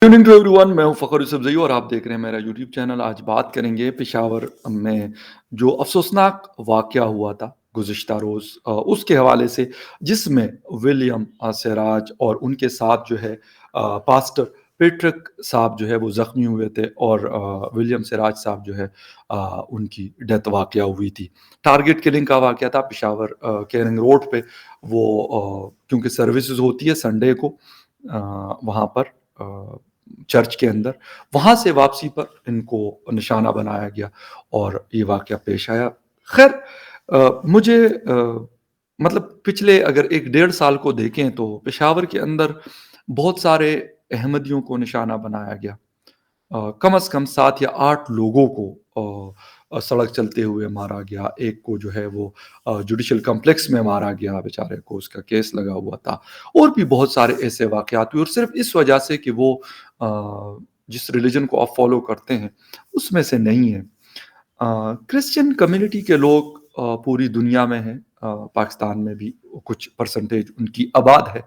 Evening to everyone, मैं हूं फ़खर यूसुफ़ज़ई और आप देख रहे हैं मेरा यूट्यूब चैनल। आज बात करेंगे पेशावर में जो अफ़सोसनाक वाक़या हुआ था गुज़िश्ता रोज़, उसके हवाले से, जिसमें विलियम सिराज और उनके साथ जो है पास्टर पेट्रिक साहब जो है वो ज़ख्मी हुए थे और विलियम सिराज साहब जो है उनकी डेथ वाक़या हुई थी। टारगेट किलिंग का वाक़या था पेशावर केरिंग रोड पे। वो क्योंकि सर्विसेज़ होती है संडे को वहाँ पर चर्च के अंदर, वहाँ से वापसी पर इनको निशाना बनाया गया और ये वाक़या पेश आया। ख़ैर, मुझे मतलब पिछले अगर 1 डेढ़ साल को देखें तो पेशावर के अंदर बहुत सारे अहमदियों को निशाना बनाया गया। कम से कम 7 या 8 लोगों को सड़क चलते हुए मारा गया। एक को जो है वो जुडिशियल कॉम्प्लेक्स में मारा गया, बेचारे को उसका केस लगा हुआ था। और भी बहुत सारे ऐसे वाक़यात हुए और सिर्फ़ इस वजह से कि वो जिस रिलिजन को आप फ़ॉलो करते हैं, उसमें से नहीं है। क्रिश्चियन कम्युनिटी के लोग पूरी दुनिया में हैं, पाकिस्तान में भी कुछ परसेंटेज उनकी आबाद है।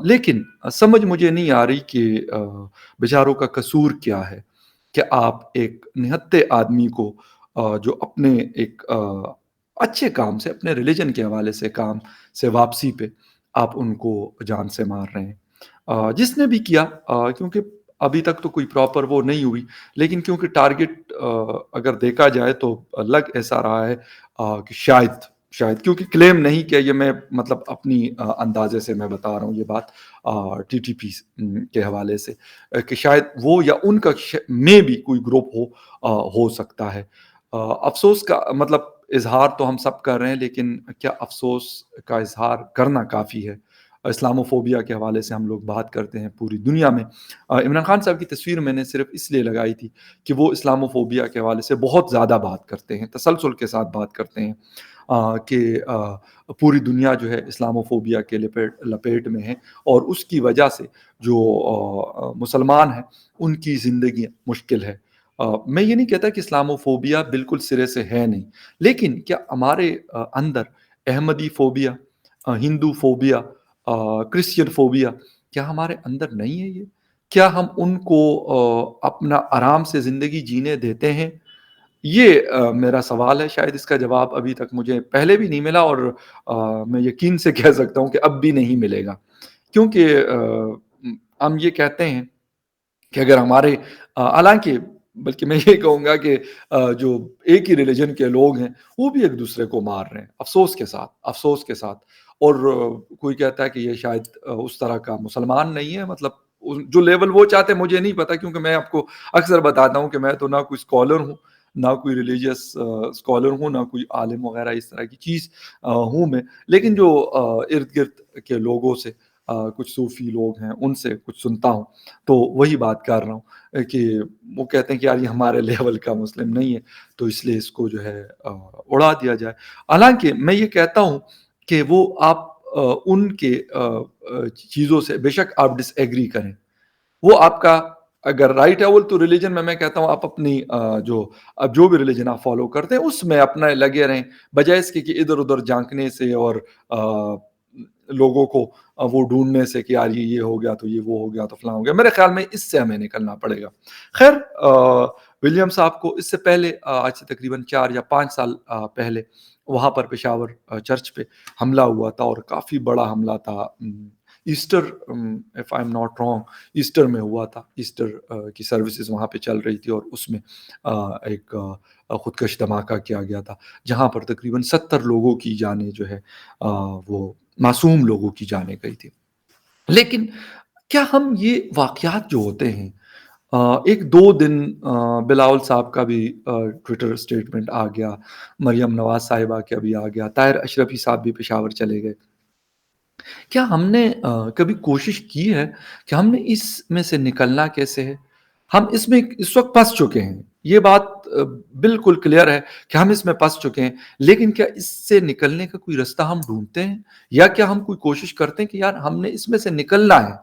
लेकिन समझ मुझे नहीं आ रही कि बेचारों का कसूर क्या है? कि आप एक निहत्थे आदमी को जो अपने एक अच्छे काम से, अपने रिलिजन के हवाले से काम से वापसी पे आप उनको जान से मार रहे हैं। जिसने भी किया, क्योंकि अभी तक तो कोई प्रॉपर वो नहीं हुई, लेकिन क्योंकि टारगेट अगर देखा जाए तो लग ऐसा रहा है कि शायद शायद क्योंकि क्लेम नहीं किया, ये मैं मतलब अपनी अंदाज़े से मैं बता रहा हूँ ये बात टीटीपी के हवाले से, कि शायद वो या उनका में भी कोई ग्रुप हो सकता है। अफ़सोस का मतलब इज़हार तो हम सब कर रहे हैं, लेकिन क्या अफ़सोस का इज़हार करना काफ़ी है? इस्लामोफ़ोबिया के हवाले से हम लोग बात करते हैं पूरी दुनिया में। इमरान खान साहब की तस्वीर मैंने सिर्फ़ इसलिए लगाई थी कि वो इस्लामोफ़ोबिया के हवाले से बहुत ज़्यादा बात करते हैं, तसलसल के साथ बात करते हैं कि पूरी दुनिया जो है इस्लामोफ़ोबिया के लपेट लपेट में है और उसकी वजह से जो मुसलमान हैं, उनकी ज़िंदगी मुश्किल है। मैं ये नहीं कहता कि इस्लामोफ़ोबिया बिल्कुल सिरे से है नहीं, लेकिन क्या हमारे अंदर Ahmadi phobia, Hindu phobia, Christian phobia, क्या हमारे अंदर नहीं है ये? क्या हम उनको अपना आराम से ज़िंदगी जीने देते हैं? ये मेरा सवाल है। शायद इसका जवाब अभी तक मुझे पहले भी नहीं मिला और मैं यकीन से कह सकता हूँ कि अब भी नहीं मिलेगा। क्योंकि हम ये कहते हैं कि अगर हमारे हालाँकि बल्कि मैं ये कहूँगा कि जो एक ही रिलिजन के लोग हैं, वो भी एक-दूसरे को मार रहे हैं, अफ़सोस के साथ। और कोई कहता है कि ये शायद उस तरह का मुसलमान नहीं है, मतलब जो लेवल वो चाहते हैं मुझे नहीं पता, क्योंकि मैं आपको अक्सर बताता हूँ कि मैं तो ना कोई स्कॉलर हूँ, ना कोई रिलीजियस स्कॉलर हूँ, ना कोई आलिम वग़ैरह इस तरह की चीज़ हूँ मैं। लेकिन जो इर्द-गिर्द के लोगों से, कुछ सूफ़ी लोग हैं, उनसे कुछ सुनता हूँ, तो वही बात कर रहा हूँ कि वो कहते हैं कि यार ये हमारे लेवल का मुस्लिम नहीं है, तो इसलिए इसको जो है उड़ा दिया जाए। हालाँकि मैं ये कहता हूँ कि वो आप उनके चीज़ों से बेशक आप डिसएग्री करें, वो आपका अगर राइट है वो तो रिलिजन में मैं कहता हूँ आप अपनी जो अब जो भी रिलिजन आप फ़ॉलो करते हैं उसमें अपना लगे रहें, बजाए इसके कि इधर-उधर झाँकने से और लोगों को वो ढूँढने से कि यार ये हो गया तो ये वो हो गया तो फलाँ हो गया। मेरे ख़्याल में इससे हमें निकलना पड़ेगा। ख़ैर, विलियम साहब को इससे पहले आज से तकरीबन 4 या 5 साल पहले वहाँ पर पेशावर चर्च पे हमला हुआ था और काफ़ी बड़ा हमला था। Easter, if I am not wrong, Easter में हुआ था। ईस्टर की सर्विसेज़ वहाँ पे चल रही थी और उसमें एक खुदकश धमाका किया गया था, जहाँ पर तकरीबन 70 लोगों की जानें जो है वो मासूम लोगों की जानें गई थी। लेकिन क्या हम ये वाक़यात जो होते हैं, 1-2 दिन बिलावल साहब का भी ट्विटर स्टेटमेंट आ गया, मरियम नवाज़ साहिबा का भी आ गया, ताहिर अशरफी साहब भी पेशावर चले गए। क्या हमने कभी कोशिश की है कि हमने इसमें से निकलना कैसे है? हम इसमें इस वक़्त फँस चुके हैं। ये बात बिल्कुल क्लियर है कि हम इसमें फँस चुके हैं, लेकिन क्या इससे निकलने का कोई रास्ता हम ढूँढते हैं? या क्या हम कोई कोशिश करते हैं कि यार हमने इसमें से निकलना है?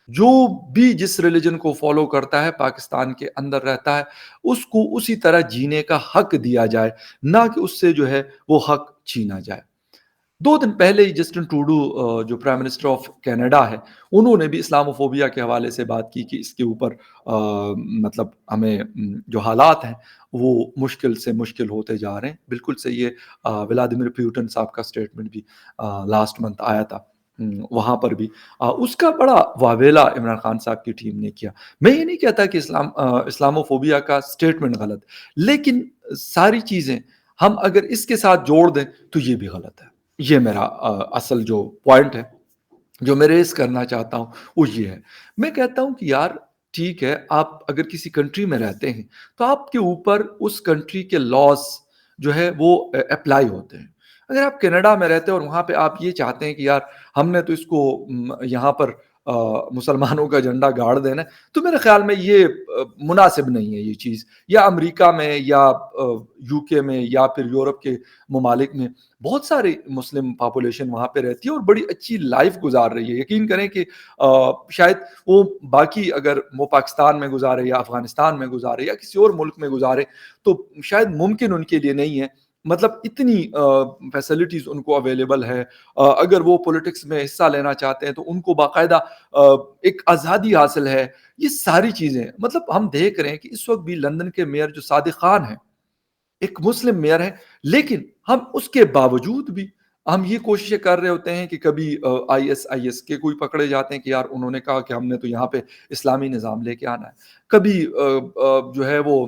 जो भी जिस रिलिजन को फ़ॉलो करता है, पाकिस्तान के अंदर रहता है, उसको उसी तरह जीने का हक दिया जाए, ना कि उससे जो है वो हक छीना जाए। 2 दिन पहले ही जस्टिन ट्रूडो जो प्राइम मिनिस्टर ऑफ कनाडा है, उन्होंने भी इस्लामोफोबिया के हवाले से बात की कि इसके ऊपर मतलब हमें जो हालात हैं, वो मुश्किल से मुश्किल होते जा रहे हैं। बिल्कुल सही है। व्लादिमीर पुतिन साहब का स्टेटमेंट भी लास्ट मंथ आया था। वहाँ पर भी उसका बड़ा वावेला इमरान खान साहब की टीम ने किया। मैं ये नहीं कहता कि इस्लामोफोबिया का स्टेटमेंट गलत, लेकिन सारी चीज़ें हम अगर इसके साथ जोड़ दें, तो ये भी गलत है। ये मेरा असल जो पॉइंट है, जो मैं रेज़ करना चाहता हूँ, वो ये है। मैं कहता हूँ कि यार ठीक है, आप अगर किसी कंट्री में रहते हैं, तो आपके ऊपर उस कंट्री के लॉज़ जो है वो एप्लाई होते हैं। अगर आप कनाडा में रहते हैं और वहाँ पे आप ये चाहते हैं कि यार हमने तो इसको यहाँ पर मुसलमानों का झंडा गाड़ देना है, तो मेरे ख़्याल में ये मुनासिब नहीं है ये चीज़। या अमेरिका में या यूके में या फिर यूरोप के ममालिक में बहुत सारी मुस्लिम पॉपुलेशन वहाँ पे रहती है और बड़ी अच्छी लाइफ गुजार रही है। यकीन करें कि शायद वो बाकी अगर वो पाकिस्तान में गुजारे या अफ़गानिस्तान में गुजारे या किसी और मुल्क में गुजारे, तो शायद मुमकिन उनके लिए नहीं है। मतलब इतनी फैसिलिटीज़ उनको अवेलेबल है। अगर वो पॉलिटिक्स में हिस्सा लेना चाहते हैं, तो उनको बाकायदा एक आज़ादी हासिल है। ये सारी चीज़ें मतलब हम देख रहे हैं कि इस वक़्त भी लंदन के मेयर जो सादिक खान हैं, एक मुस्लिम मेयर है, लेकिन हम उसके बावजूद भी हम ये कोशिशें कर रहे होते हैं कि कभी आईएसआईएस के कोई पकड़े जाते हैं कि यार उन्होंने कहा कि हमने तो यहाँ पे इस्लामी निज़ाम लेके आना है। कभी जो है वो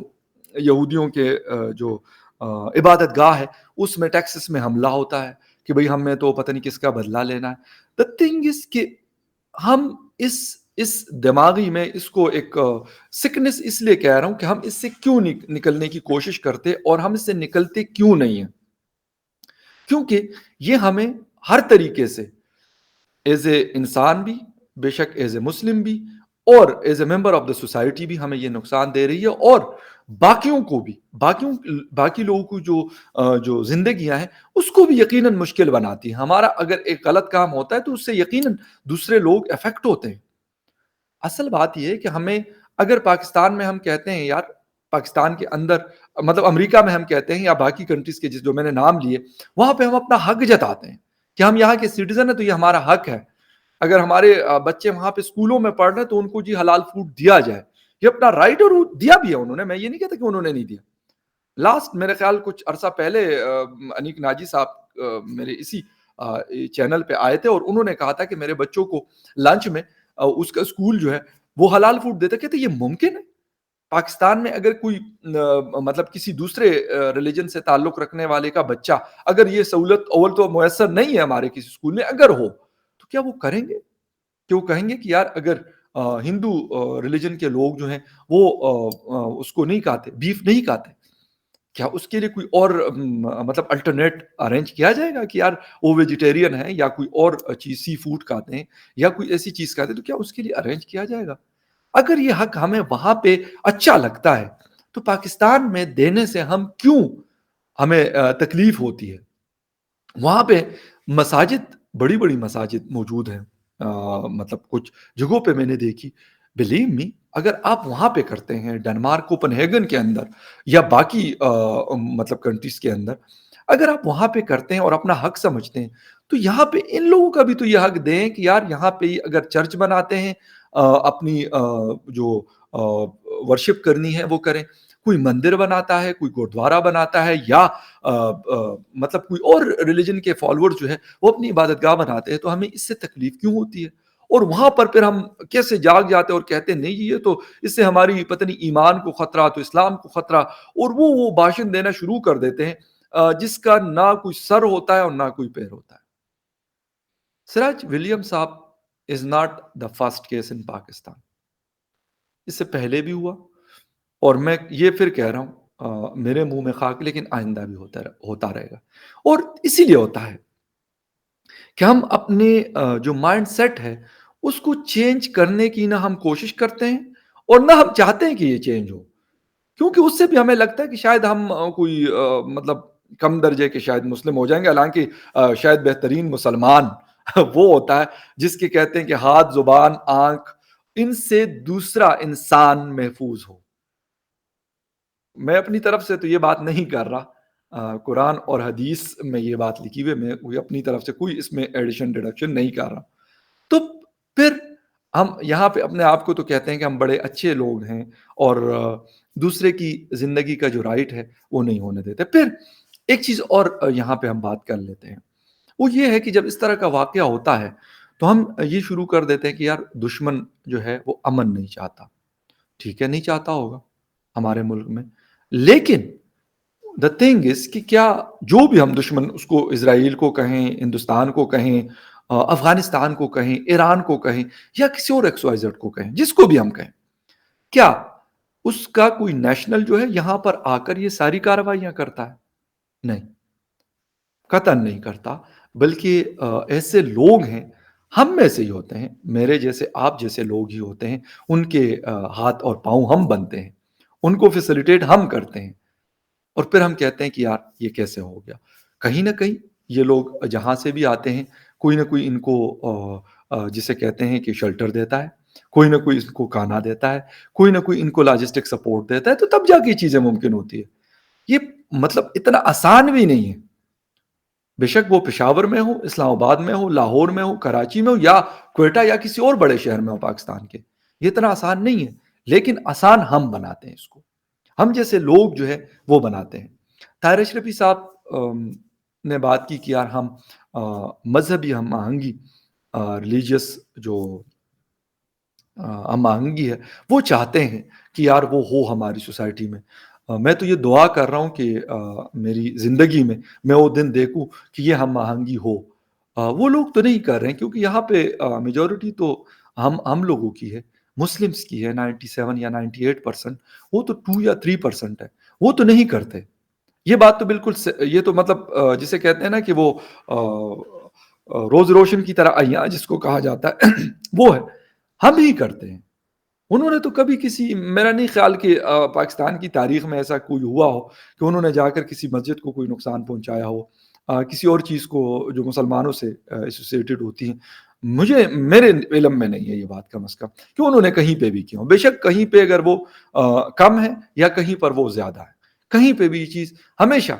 यहूदियों के जो इबादत गाह है, उसमें टेक्सास में हमला होता है कि भई हमें तो पता नहीं किसका बदला लेना है। द थिंग इज़ कि हम इस दिमागी में इसको एक सिकनेस इसलिए कह रहा हूँ कि हम इससे क्यों निकलने की कोशिश करते और हम इससे निकलते क्यों नहीं हैं? क्योंकि ये हमें हर तरीके से एज़ ए इंसान भी, बेशक एज़ ए मुस्लिम भी और as a member of the society भी हमें ये नुकसान दे रही है और बाकियों को भी, बाकी लोगों की जो ज़िंदगियाँ हैं, उसको भी यकीनन मुश्किल बनाती है। हमारा अगर एक गलत काम होता है, तो उससे यकीनन दूसरे लोग अफ़ेक्ट होते हैं। असल बात ये है कि हमें अगर पाकिस्तान में हम कहते हैं यार पाकिस्तान के अंदर मतलब अमेरिका में हम कहते हैं या बाकी कंट्रीज़ के जिस जो मैंने नाम लिए, वहाँ पे हम अपना हक जताते हैं कि हम यहाँ के सिटीज़न हैं तो ये हमारा हक है। अगर हमारे बच्चे वहाँ पे स्कूलों में पढ़ रहे हैं तो उनको जी हलाल फूड दिया जाए। ये अपना राइट और वो दिया भी है उन्होंने, मैं ये नहीं कहता कि उन्होंने नहीं दिया। लास्ट मेरे ख़्याल कुछ अरसा पहले अनीक नाजी साहब मेरे इसी चैनल पे आए थे और उन्होंने कहा था कि मेरे बच्चों को लंच में उसका स्कूल जो है वो हलाल फूड देता है। कहते ये मुमकिन है? पाकिस्तान में अगर कोई मतलब किसी दूसरे रिलिजन से ताल्लुक़ रखने वाले का बच्चा अगर ये सहूलत अव्वल तो मुयस्सर नहीं है हमारे किसी स्कूल में, अगर हो, तो क्या वो करेंगे? कि वो कहेंगे कि यार अगर हिंदू रिलिजन के लोग जो हैं वो उसको नहीं खाते, बीफ नहीं खाते, क्या उसके लिए कोई और मतलब अल्टरनेट अरेंज किया जाएगा कि यार वो वेजिटेरियन है या कोई और चीज़ सी फूड खाते हैं या कोई ऐसी चीज़ खाते हैं, तो क्या उसके लिए अरेंज किया जाएगा? अगर ये हक हमें वहाँ पे अच्छा लगता है, तो पाकिस्तान में देने से हम क्यों हमें तकलीफ़ होती है? वहाँ पे मसाजिद बड़ी-बड़ी मसाजिद मौजूद हैं। मतलब कुछ जगहों पे मैंने देखी, बिलीव मी अगर आप वहाँ पे करते हैं डेनमार्क कोपेनहेगन के अंदर या बाकी मतलब कंट्रीज़ के अंदर, अगर आप वहाँ पे करते हैं और अपना हक समझते हैं, तो यहाँ पे इन लोगों का भी तो ये हक दें कि यार यहाँ पे ही अगर चर्च बनाते हैं अपनी जो वर्शिप करनी है वो करें। कोई मंदिर बनाता है, कोई गुरुद्वारा बनाता है या मतलब कोई और रिलिजन के फॉलोअर्स जो है वो अपनी इबादतगाह बनाते हैं, तो हमें इससे तकलीफ क्यों होती है? और वहाँ पर फिर हम कैसे जाग जाते हैं और कहते हैं नहीं ये तो इससे हमारी पता नहीं ईमान को खतरा तो इस्लाम को खतरा और वो भाषण देना शुरू कर देते हैं जिसका ना कोई सर होता है और ना कोई पैर होता है। सिराज विलियम साहब is not the first case in Pakistan. इससे पहले भी हुआ और मैं ये फिर कह रहा हूँ मेरे मुँह में खाक लेकिन आइंदा भी होता रहेगा। और इसीलिए होता है कि हम अपने जो माइंडसेट है उसको चेंज करने की ना हम कोशिश करते हैं और ना हम चाहते हैं कि ये चेंज हो। क्योंकि उससे भी हमें लगता है कि शायद हम कोई मतलब कम दर्जे के शायद मुस्लिम हो जाएँगे, हालाँकि शायद बेहतरीन मुसलमान वो होता है जिसके कहते हैं कि हाथ, ज़ुबान, आँख इनसे दूसरा इंसान महफूज़ हो। मैं अपनी तरफ से तो ये बात नहीं कर रहा। قرآن اور حدیث میں یہ بات لکھی ہوئی ہے، میں کوئی اپنی طرف سے کوئی اس میں ایڈیشن ڈیڈکشن نہیں کر رہا۔ تو پھر ہم یہاں پہ اپنے آپ کو تو کہتے ہیں کہ ہم بڑے اچھے لوگ ہیں اور دوسرے کی زندگی کا جو رائٹ ہے وہ نہیں ہونے دیتے۔ پھر ایک چیز اور یہاں پہ ہم بات کر لیتے ہیں، وہ یہ ہے کہ جب اس طرح کا واقعہ ہوتا ہے تو ہم یہ شروع کر دیتے ہیں کہ یار دشمن جو ہے وہ امن نہیں چاہتا۔ ٹھیک ہے، نہیں چاہتا ہوگا ہمارے ملک میں، لیکن دا تھنگ از کہ کیا جو بھی ہم دشمن اس کو اسرائیل کو کہیں، ہندوستان کو کہیں، افغانستان کو کہیں، ایران کو کہیں یا کسی اور ایکس وائی زیڈ کو کہیں، جس کو بھی ہم کہیں، کیا اس کا کوئی نیشنل جو ہے یہاں پر آ کر یہ ساری کارروائیاں کرتا ہے؟ نہیں، قطعاً نہیں کرتا، بلکہ ایسے لوگ ہیں، ہم میں سے ہی ہوتے ہیں، میرے جیسے آپ جیسے لوگ ہی ہوتے ہیں، ان کے ہاتھ اور پاؤں ہم بنتے ہیں، ان کو فیسیلیٹیٹ ہم کرتے ہیں، اور پھر ہم کہتے ہیں کہ یار یہ کیسے ہو گیا؟ کہیں نہ کہیں یہ لوگ جہاں سے بھی آتے ہیں، کوئی نہ کوئی ان کو جسے کہتے ہیں کہ شیلٹر دیتا ہے، کوئی نہ کوئی ان کو کھانا دیتا ہے، کوئی نہ کوئی ان کو لاجسٹک سپورٹ دیتا ہے، تو تب جا کے یہ چیزیں ممکن ہوتی ہے۔ یہ مطلب اتنا آسان بھی نہیں ہے، بے شک وہ پشاور میں ہو، اسلام آباد میں ہو، لاہور میں ہو، کراچی میں ہو، یا کوئٹہ یا کسی اور بڑے شہر میں ہو پاکستان کے، یہ اتنا آسان نہیں ہے، لیکن آسان ہم بناتے ہیں اس کو، ہم جیسے لوگ جو ہے وہ بناتے ہیں۔ طاہر اشرفی صاحب نے بات کی کہ یار ہم مذہبی ہم آہنگی، ریلیجیس جو ہم آہنگی ہے وہ چاہتے ہیں کہ یار وہ ہو ہماری سوسائٹی میں۔ میں تو یہ دعا کر رہا ہوں کہ میری زندگی میں وہ دن دیکھوں کہ یہ ہم آہنگی ہو۔ وہ لوگ تو نہیں کر رہے ہیں کیونکہ یہاں پہ میجورٹی تو ہم لوگوں کی ہے، مسلمس کی ہے 97 یا 98%، وہ تو 2 یا 3% ہے، وہ تو نہیں کرتے۔ یہ بات تو بالکل یہ تو مطلب جسے کہتے ہیں نا کہ وہ روز روشن کی طرح عیاں جس کو کہا جاتا ہے وہ ہے، ہم ہی کرتے ہیں۔ انہوں نے تو کبھی کسی، میرا نہیں خیال کہ پاکستان کی تاریخ میں ایسا کوئی ہوا ہو کہ انہوں نے جا کر کسی مسجد کو کوئی نقصان پہنچایا ہو، کسی اور چیز کو جو مسلمانوں سے ایسوسیٹڈ ہوتی ہیں۔ میرے علم میں نہیں ہے یہ بات کم از کم کہ انہوں نے کہیں پہ بھی کیا ہو۔ بے شک کہیں پہ اگر وہ کم ہے یا کہیں پر وہ زیادہ ہے، کہیں پہ بھی یہ چیز ہمیشہ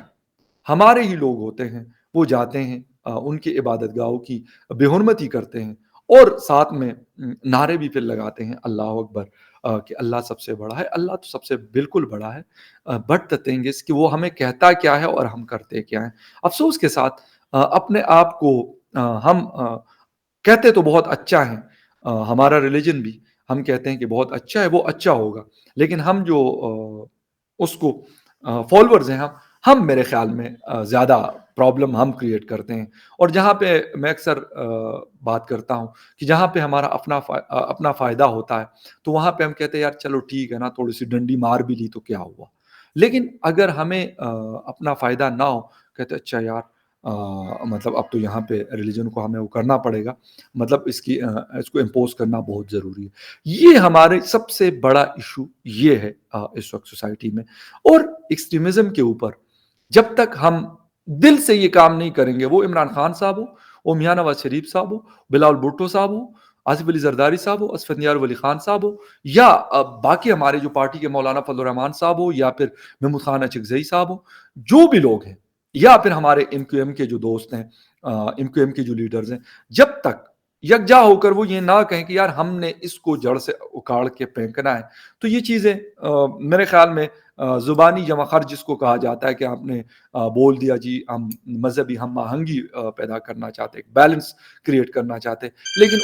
ہمارے ہی لوگ ہوتے ہیں، وہ جاتے ہیں ان کی عبادت گاہوں کی بے حرمتی کرتے ہیں، اور ساتھ میں نعرے بھی پھر لگاتے ہیں اللہ اکبر، کہ اللہ سب سے بڑا ہے۔ اللہ تو سب سے بالکل بڑا ہے، بٹ دا تھنگ از کہ وہ ہمیں کہتا کیا ہے اور ہم کرتے کیا ہیں۔ افسوس کے ساتھ اپنے آپ کو ہم کہتے تو بہت اچھا ہے، ہمارا ریلیجن بھی ہم کہتے ہیں کہ بہت اچھا ہے، وہ اچھا ہوگا، لیکن ہم جو اس کو فالوورز ہیں، ہم میرے خیال میں زیادہ پرابلم ہم کریٹ کرتے ہیں۔ اور جہاں پہ میں اکثر بات کرتا ہوں کہ جہاں پہ ہمارا اپنا فائدہ ہوتا ہے تو وہاں پہ ہم کہتے ہیں یار چلو ٹھیک ہے نا، تھوڑی سی ڈنڈی مار بھی لی تو کیا ہوا۔ لیکن اگر ہمیں اپنا فائدہ نہ ہو، کہتے اچھا یار مطلب اب تو یہاں پہ ریلیجن کو ہمیں وہ کرنا پڑے گا، مطلب اس کو امپوز کرنا بہت ضروری ہے۔ یہ ہمارے سب سے بڑا ایشو یہ ہے اس وقت سوسائٹی میں۔ اور ایکسٹریمزم کے اوپر جب تک ہم دل سے یہ کام نہیں کریں گے، وہ عمران خان صاحب ہو، وہ میاں نواز شریف صاحب ہو، بلاول بھٹو صاحب ہو، آصف علی زرداری صاحب ہو، اسفندیار ولی خان صاحب ہو، یا باقی ہمارے جو پارٹی کے مولانا فضل الرحمان صاحب ہو، یا پھر محمود خان اچکزئی صاحب ہو، جو بھی لوگ ہیں، یا پھر ہمارے ایم کیو ایم کے جو دوست ہیں، ایم کیو ایم کے جو لیڈرز ہیں، جب تک یکجا ہو کر وہ یہ نہ کہیں کہ یار ہم نے اس کو جڑ سے اکاڑ کے پھینکنا ہے، تو یہ چیزیں میرے خیال میں زبانی جمع خرچ جس کو کہا جاتا ہے کہ آپ نے بول دیا جی ہم مذہبی ہم آہنگی پیدا کرنا چاہتے، ایک بیلنس کریٹ کرنا چاہتے، لیکن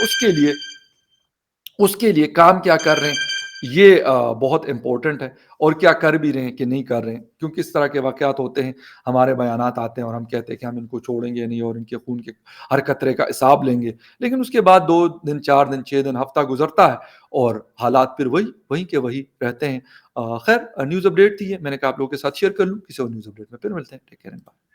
اس کے لیے کام کیا کر رہے ہیں یہ بہت امپورٹنٹ ہے، اور کیا کر بھی رہے ہیں کہ نہیں کر رہے ہیں، کیونکہ اس طرح کے واقعات ہوتے ہیں، ہمارے بیانات آتے ہیں اور ہم کہتے ہیں کہ ہم ان کو چھوڑیں گے نہیں اور ان کے خون کے ہر قطرے کا حساب لیں گے، لیکن اس کے بعد 2 دن 4 دن 6 دن ہفتہ گزرتا ہے اور حالات پھر وہیں کے وہی رہتے ہیں۔ خیر نیوز اپڈیٹ تھی ہے، میں نے کہا آپ لوگوں کے ساتھ شیئر کر لوں، کسی اور نیوز اپڈیٹ میں پھر ملتے ہیں، ٹیک کیئر اینڈ بائے۔